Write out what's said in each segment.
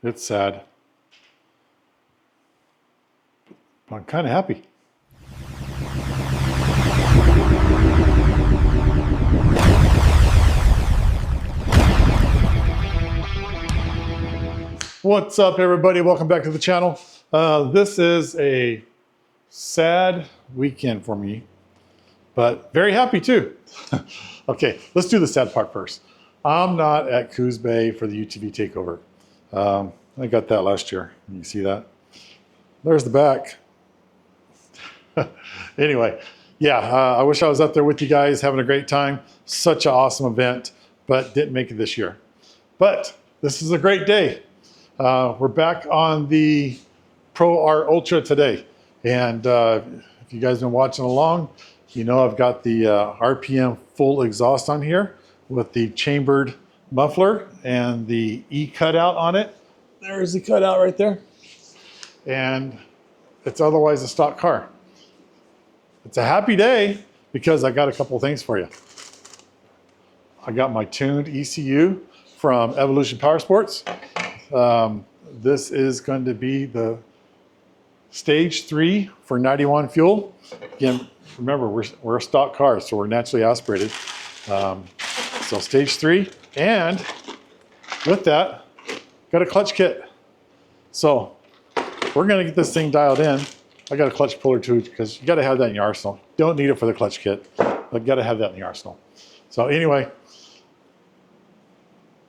It's sad. I'm kind of happy. What's up, everybody? Welcome back to the channel. This is a sad weekend for me, but very happy too. Okay, let's do the sad part first. I'm not at Coos Bay for the UTV takeover. I got that last year. You see that? There's the back. Anyway, yeah, I wish I was up there with you guys having a great time. Such an awesome event, but didn't make it this year. But this is a great day. We're back on the Pro R Ultra today. And if you guys have been watching along, you know I've got the RPM full exhaust on here with the chambered muffler and the E cutout on it. There's the cutout right there. And it's otherwise a stock car. It's a happy day because I got a couple of things for you. I got my tuned ECU from Evolution Powersports. This is going to be the stage 3 for 91 fuel. Again, remember we're a stock car, so we're naturally aspirated. So stage 3, and with that, got a clutch kit. So we're going to get this thing dialed in. I got a clutch puller too, because you got to have that in your arsenal. Don't need it for the clutch kit, but got to have that in the arsenal. So anyway,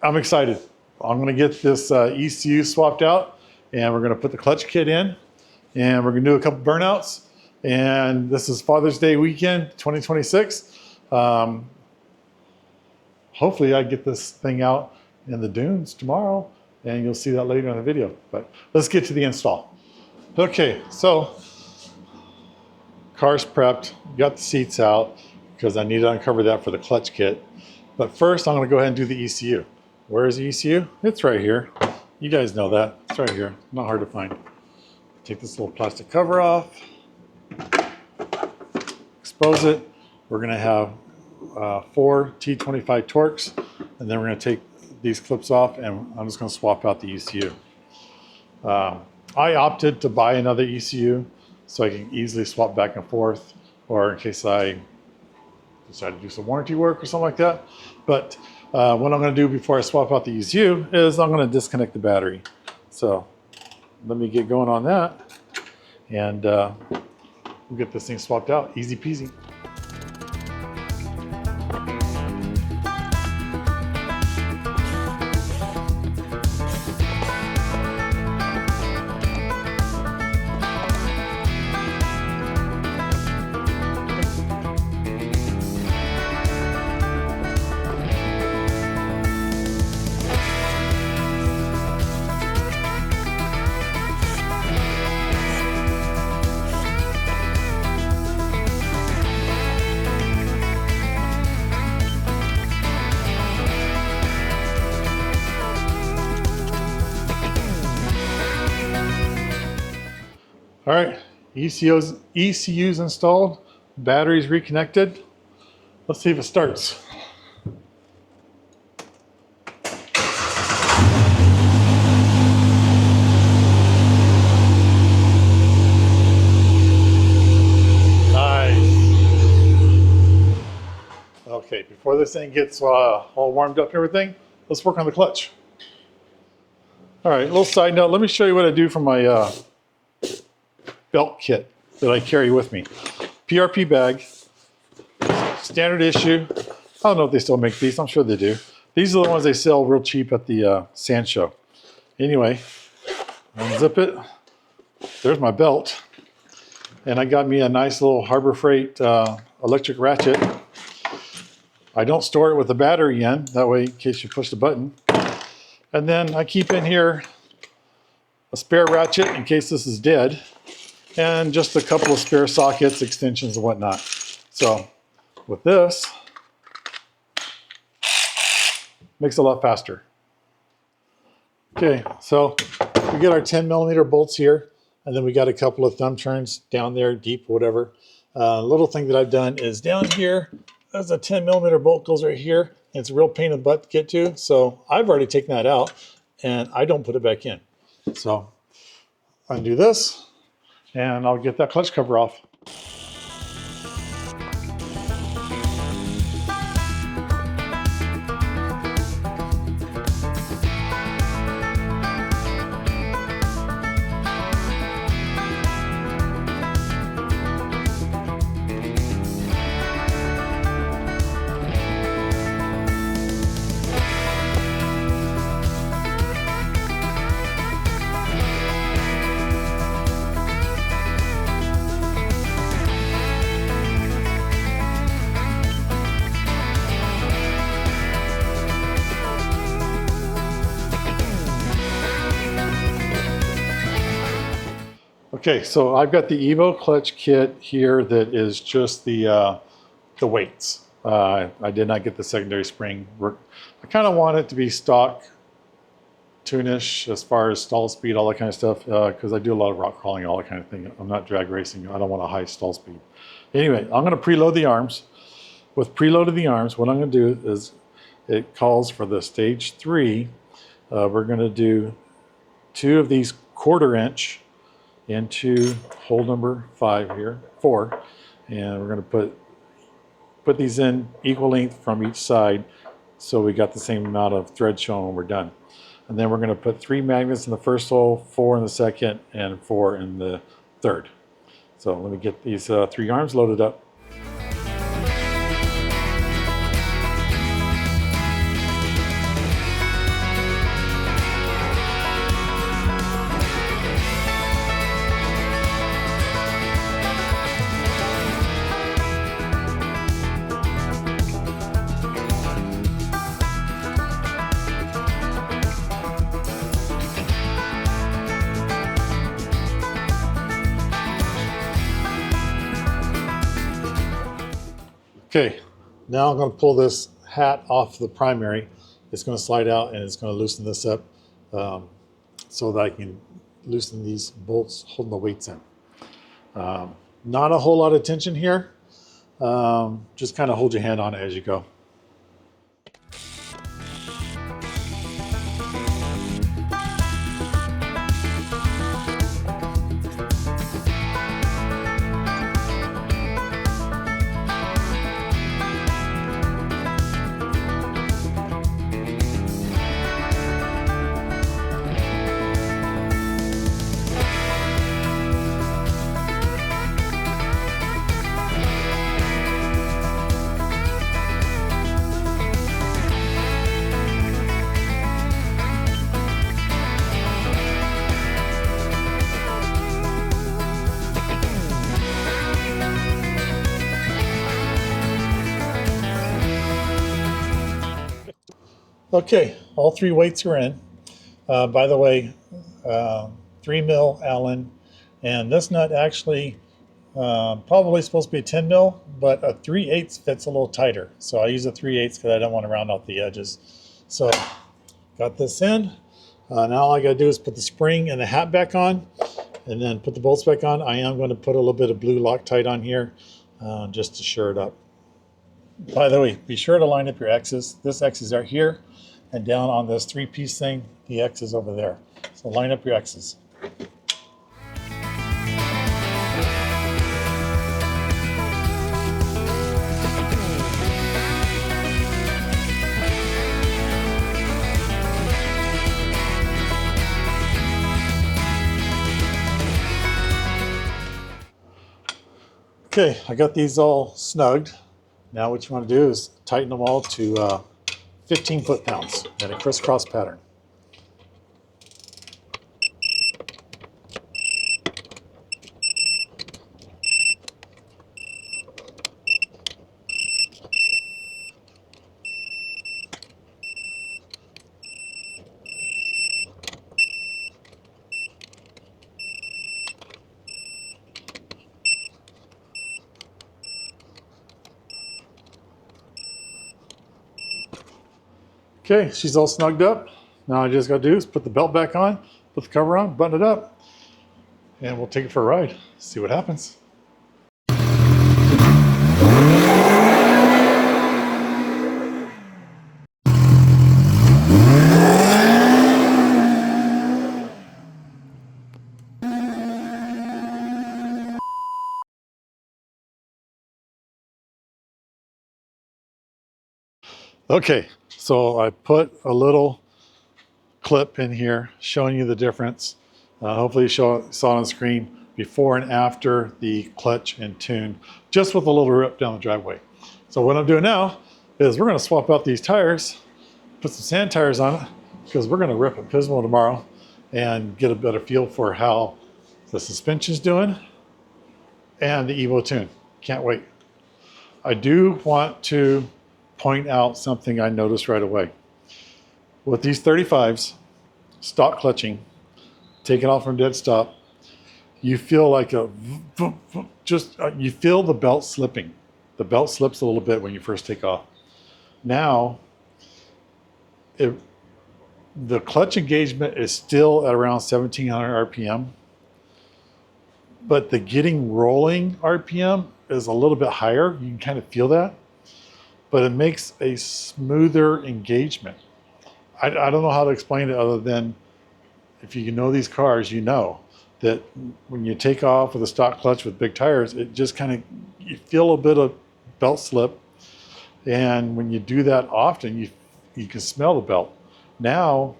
I'm excited. I'm going to get this ECU swapped out, and we're going to put the clutch kit in, and we're going to do a couple burnouts. And this is Father's Day weekend 2026. Hopefully I get this thing out in the dunes tomorrow, and you'll see that later in the video. But let's get to the install. Okay, so car's prepped, got the seats out because I need to uncover that for the clutch kit. But first I'm going to go ahead and do the ECU. Where is the ECU? It's right here. You guys know that. It's right here. Not hard to find. Take this little plastic cover off. Expose it. We're going to have 4 T25 Torx, and then we're going to take these clips off, and I'm just going to swap out the ECU. I opted to buy another ECU so I can easily swap back and forth, or in case I decide to do some warranty work or something like that. But what I'm going to do before I swap out the ECU is I'm going to disconnect the battery. So let me get going on that, and we'll get this thing swapped out. Easy peasy. All right, ECU's installed, batteries reconnected. Let's see if it starts. Nice. Okay, before this thing gets all warmed up and everything, let's work on the clutch. All right, a little side note, let me show you what I do for my belt kit that I carry with me. PRP bag, standard issue. I don't know if they still make these. I'm sure they do. These are the ones they sell real cheap at the sand show. Anyway, unzip it. There's my belt. And I got me a nice little Harbor Freight electric ratchet. I don't store it with the battery in. That way, in case you push the button. And then I keep in here a spare ratchet in case this is dead, and just a couple of spare sockets, extensions, and whatnot. So with this, makes it a lot faster. Okay, so we get our 10mm bolts here, and then we got a couple of thumb turns down there, deep, whatever. Little thing that I've done is down here, there's a 10mm bolt goes right here. And it's a real pain in the butt to get to, so I've already taken that out. and I don't put it back in. So undo this and I'll get that clutch cover off. Okay, so I've got the Evo clutch kit here that is just the weights. I did not get the secondary spring. I kind of want it to be stock tune-ish as far as stall speed, all that kind of stuff, because I do a lot of rock crawling and all that kind of thing. I'm not drag racing. I don't want a high stall speed. Anyway, I'm going to preload the arms. With preloaded the arms, what I'm going to do is it calls for the stage 3. We're going to do 2 of these 1/4 inch into hole number 4, and we're going to put these in equal length from each side, so we got the same amount of thread shown when we're done. And then we're going to put 3 magnets in the first hole, 4 in the second, and 4 in the third. So let me get these 3 arms loaded up. Okay, now I'm going to pull this hat off the primary. It's going to slide out and it's going to loosen this up so that I can loosen these bolts holding the weights in. Not a whole lot of tension here. Just kind of hold your hand on it as you go. Okay, all 3 weights are in. By the way, 3 mil Allen, and this nut actually probably supposed to be a 10 mil, but a 3/8 fits a little tighter. So I use a 3/8 because I don't want to round out the edges. So got this in. Now all I got to do is put the spring and the hat back on, and then put the bolts back on. I am going to put a little bit of blue Loctite on here just to shore it up. By the way, be sure to line up your X's. This X is right here, and down on this 3-piece thing, the X is over there. So line up your X's. Okay, I got these all snugged. Now what you want to do is tighten them all to 15 foot-pounds in a crisscross pattern. Okay, she's all snugged up. Now I just got to do is put the belt back on, put the cover on, button it up, and we'll take it for a ride. See what happens. Okay, so I put a little clip in here showing you the difference. Hopefully you saw it on the screen before and after the clutch and tune, just with a little rip down the driveway. So what I'm doing now is we're going to swap out these tires, put some sand tires on it, because we're going to rip at Pismo tomorrow and get a better feel for how the suspension's doing and the Evo tune. Can't wait. I do want to point out something I noticed right away. With these 35s, stock clutching, taken off from dead stop, you feel like you feel the belt slipping. The belt slips a little bit when you first take off. Now, the clutch engagement is still at around 1700 RPM, but the getting rolling RPM is a little bit higher. You can kind of feel that, but it makes a smoother engagement. I don't know how to explain it other than if you know these cars, you know that when you take off with a stock clutch with big tires, it just kind of, you feel a bit of belt slip. And when you do that often, you can smell the belt. Now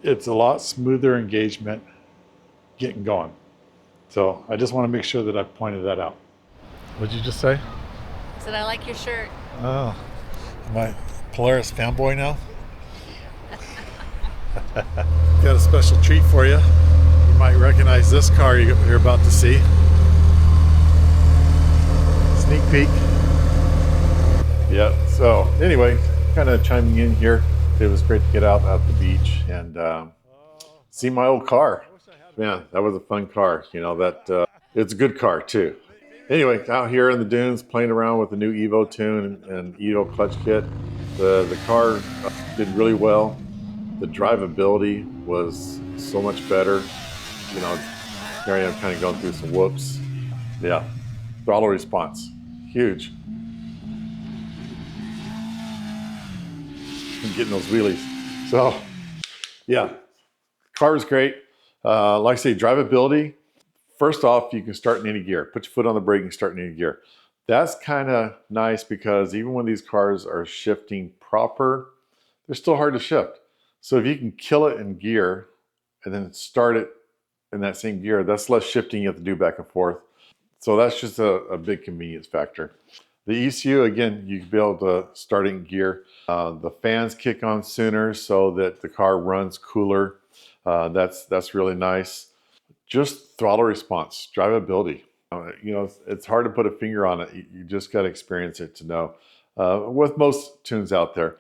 it's a lot smoother engagement getting going. So I just want to make sure that I pointed that out. What'd you just say? I said I like your shirt. Oh, am I Polaris fanboy now? Got a special treat for you. You might recognize this car you're about to see. Sneak peek. Yeah, so anyway, kind of chiming in here. It was great to get out at the beach and see my old car. Man, that was a fun car. You know, it's a good car too. Anyway, out here in the dunes playing around with the new Evo tune and Evo clutch kit. The car did really well. The drivability was so much better. You know, here I am kind of going through some whoops. Yeah, throttle response, huge. I'm getting those wheelies. So, yeah, car is great. Like I say, drivability. First off, you can start in any gear. Put your foot on the brake and start in any gear. That's kind of nice because even when these cars are shifting proper, they're still hard to shift. So if you can kill it in gear and then start it in that same gear, that's less shifting you have to do back and forth. So that's just a big convenience factor. The ECU, again, you can be able to start it in gear. The fans kick on sooner so that the car runs cooler. That's really nice. Just throttle response, drivability. You know, it's hard to put a finger on it. You just got to experience it to know. With most tunes out there.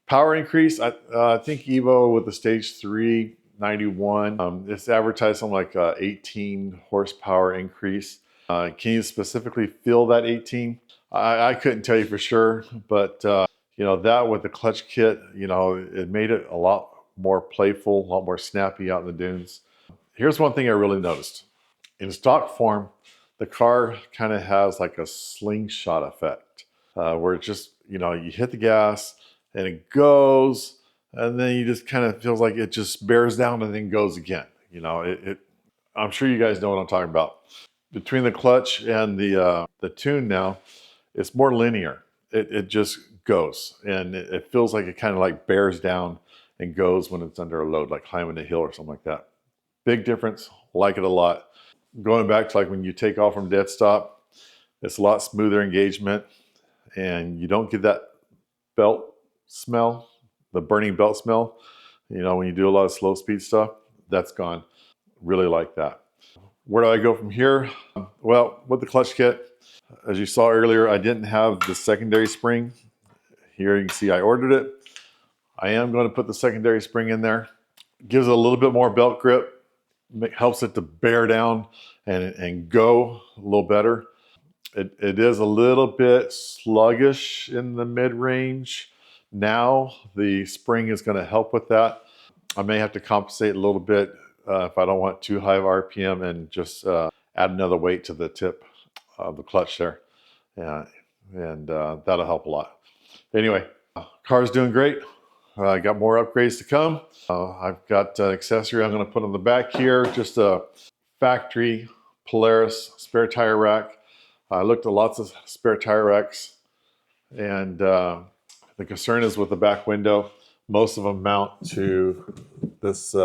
Power increase, I think Evo with the Stage 3 91, it's advertised on like 18 horsepower increase. Can you specifically feel that 18? I couldn't tell you for sure, but you know, that with the clutch kit, you know, it made it a lot more playful, a lot more snappy out in the dunes. Here's one thing I really noticed. In stock form, the car kind of has like a slingshot effect, where it just, you know, you hit the gas and it goes, and then you just kind of feels like it just bears down and then goes again. You know, I'm sure you guys know what I'm talking about. Between the clutch and the tune now, it's more linear. It just goes, and it feels like it kind of like bears down and goes when it's under a load, like climbing a hill or something like that. Big difference, like it a lot. Going back to like when you take off from dead stop, it's a lot smoother engagement, and you don't get that belt smell, the burning belt smell. You know, when you do a lot of slow speed stuff, that's gone. Really like that. Where do I go from here? Well, with the clutch kit, as you saw earlier, I didn't have the secondary spring. Here you can see I ordered it. I am going to put the secondary spring in there. Gives it a little bit more belt grip. Helps it to bear down and go a little better. It is a little bit sluggish in the mid-range. Now the spring is going to help with that. I may have to compensate a little bit if I don't want too high of RPM and just add another weight to the tip of the clutch there. And that'll help a lot. Anyway, car's doing great. I got more upgrades to come. I've got an accessory I'm going to put on the back here, just a factory Polaris spare tire rack. I looked at lots of spare tire racks, and The concern is with the back window. Most of them mount to this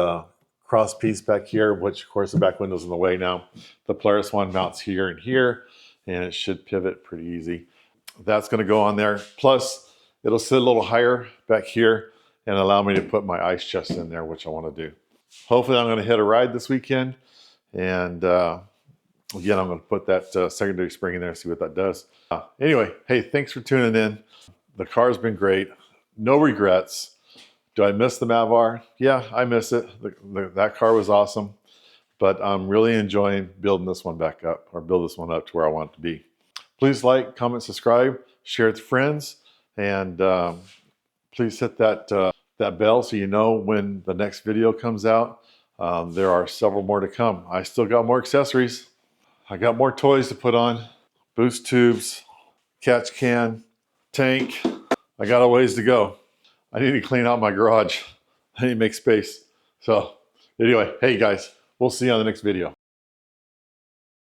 cross piece back here, which of course the back window's in the way now. The Polaris one mounts here and here, and it should pivot pretty easy. That's going to go on there. Plus, it'll sit a little higher back here and allow me to put my ice chest in there, which I want to do. Hopefully I'm going to hit a ride this weekend. And again, I'm going to put that secondary spring in there, see what that does. Anyway, hey, thanks for tuning in. The car's been great. No regrets. Do I miss the Mavar? Yeah, I miss it. That car was awesome. But I'm really enjoying building this one back up, or build this one up to where I want it to be. Please like, comment, subscribe, share it with friends, and please hit that bell so you know when the next video comes out. There are several more to come. I still got more accessories. I got more toys to put on. Boost tubes, catch can, tank. I got a ways to go. I need to clean out my garage. I need to make space. So anyway, hey guys, we'll see you on the next video.